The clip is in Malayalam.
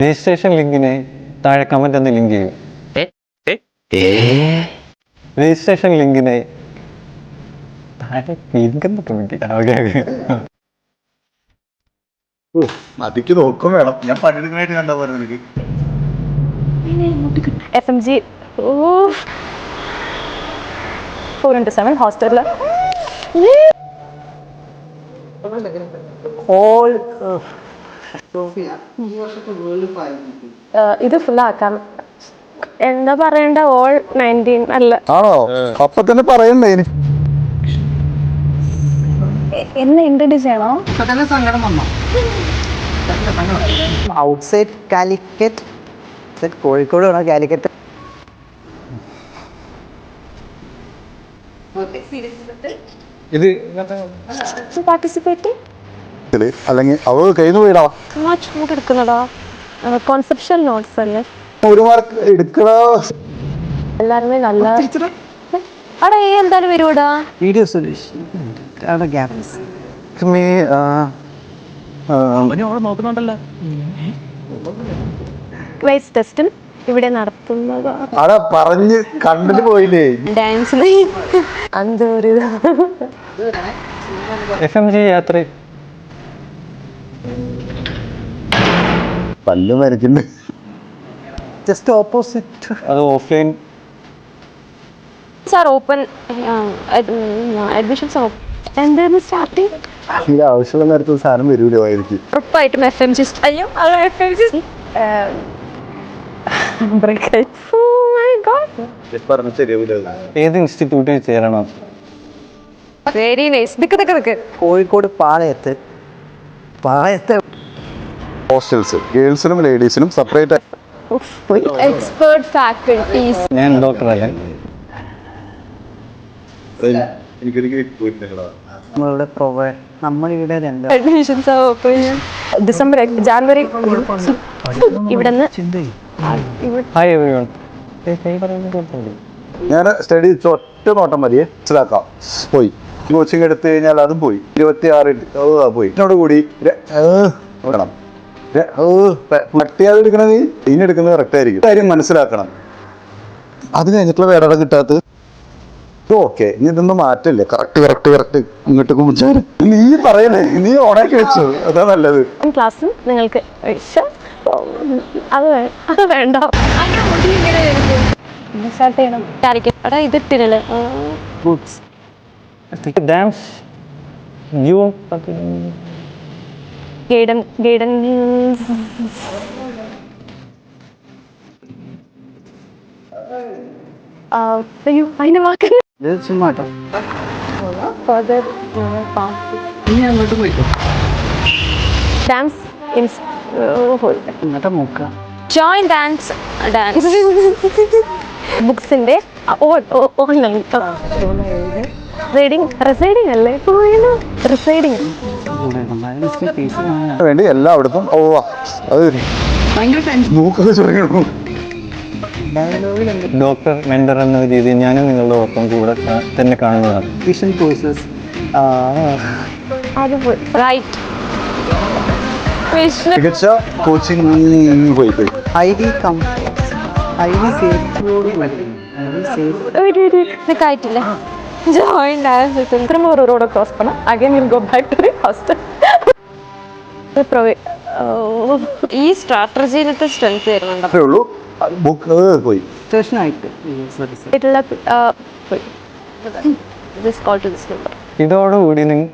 രജിസ്ട്രേഷൻ ലിങ്കിന് താഴെ കമന്റ് ഒന്ന് ലിങ്ക് ചെയ്യും. രജിസ്ട്രേഷൻ ലിങ്കിന് താഴെ ലിങ്ക് അതിക്ക് നോക്കും വേണം. ഞാൻ പണിയെടുക്കാനായിട്ട് കണ്ടാ പോലെ നിനക്ക് FMG 4x7 ഹോസ്റ്റലില് ഇത് ഫുള്ളാക്കാം. എന്താ പറയണ്ട, ഓൾ 19 അല്ല. ആണോ? അപ്പൊ തന്നെ പറയണ്ടേ എന്നെ ഇൻട്രൊഡ്യൂസ് ചെയ്യണോ? ഔട്ട്സൈഡ് കാലിക്കറ്റ്, കോഴിക്കോട് വേണോ കാലിക്കറ്റ്? ഇത് പാർട്ടിസിപ്പേറ്റ് അല്ലെങ്കിൽ അവ കയ്യിൽ നിന്ന് പോയിടാ. ചൂട് എടുക്കുന്നടാ. കോൺസെപ്ഷൻ നോട്ട്സ് അല്ലേ ഒരു മാർക്ക് എടുക്കണ എല്ലാരുമേ നല്ല. അവിടെ എന്തായാലും വരുവാടാ. വീഡിയോ സൊല്യൂഷൻ നോക്കുന്നുണ്ടല്ലോ. വൈസ് ടെസ്റ്റും ഇവിടെ നടത്തുന്നത്. അവിടെ പറഞ്ഞ് കണ്ടിട്ട് പോയില്ലേ? ഡാൻസിന് അന്ത ഒരു FMG യാത്ര പല്ല് മരച്ചിണ്ട്. Just opposite. അത് ഓഫ്ലൈൻ സാർ ഓപ്പൺ അഡ്മിഷൻസ് എന്തായിരുന്നു സ്റ്റാർട്ടിങ്? ഇത് ആവശ്യമുള്ള നേരത്തെ സാധനം വരൂലേ വായിരിക്കും. ഉറപ്പായിട്ടും FMG അയ്യോ അത് FMG പറഞ്ഞ ശരിയാവില്ല. ഏത് ഇൻസ്റ്റിറ്റ്യൂട്ടിൽ ചേരണം? Very nice. നിക്ക് കോഴിക്കോട് പാളയത്ത് ഹോസ്റ്റൽസ് ഗേൾസിനും ലേഡീസിനും സെപ്പറേറ്റ്. Expert faculties. ഞാൻ ഡോക്ടർ അല്ലേ. നമ്മളിവിടെ അഡ്മിഷൻസ് ഡിസംബർ ജാനുവരി ഇവിടുന്ന് ഹായ് എവരിവൺ. ഞാൻ സ്റ്റഡി ഒറ്റ നോട്ടം മതിയെ മനസ്സിലാക്കാം. പോയി കോച്ചിങ് എടുത്തു കഴിഞ്ഞാൽ അതും പോയി. 26 പോയി. എന്നോട് കൂടി പട്ടിയാതെ എടുക്കണത് ഇനി എടുക്കുന്നത് കറക്റ്റ് ആയിരിക്കും. കാര്യം മനസ്സിലാക്കണം. അത് കഴിഞ്ഞിട്ടുള്ള വേറെ കിട്ടാത്തത് ഓക്കെ. ഇനി ഇതൊന്നും മാറ്റല്ലേ. കറക്റ്റ് ഇങ്ങോട്ട് കുറിച്ചാല് നീ പറയല്ലേ, നീ ഓണാക്കി വെച്ചു. അതാ നല്ലത്. ക്ലാസ്സും നിങ്ങൾക്ക് അത് വേണ്ട. സ്റ്റാർട്ട് ചെയ്യണം. എടാ ഇതിട്ടില്ല ഡാൻസ് ന്യൂ ഗൈഡൻസ് അയ്യോ അതിന്റെ വാക്ക് ചുമ്മാട്ടോ. അങ്ങോട്ട് പോയിട്ടോ. ഡാൻസ് ഇങ്ങോട്ട് നോക്കുക. ജോയിൻ ഡാൻസ് ബുക്സിന്റെ റെസൈഡിങ് അല്ലേ റെസൈഡിങ് വേണ്ടി എല്ലായിടത്തും അത് മൂക്കൊക്കെ ചുരുങ്ങണം. ഡോക്ടർ മെന്റർ എന്ന രീതിയിൽ ഞാനും നിങ്ങളുടെ ഒപ്പം കൂടെ തന്നെ കാണുന്നതാണ്. Vision courses right. മികച്ച കോച്ചിങ് പോയി ആയിട്ടില്ല. ജോയിൻ ഡാൻസ് റോഡ് ക്രോസ് പണം again will go back to the hostel. ഈ സ്ട്രാറ്റജിയിലത്തെ സ്ട്രെങ്ത് വരുന്നുണ്ടോ? ബുക്ക് പോയി ഇതോടുകൂടി നിങ്ങൾ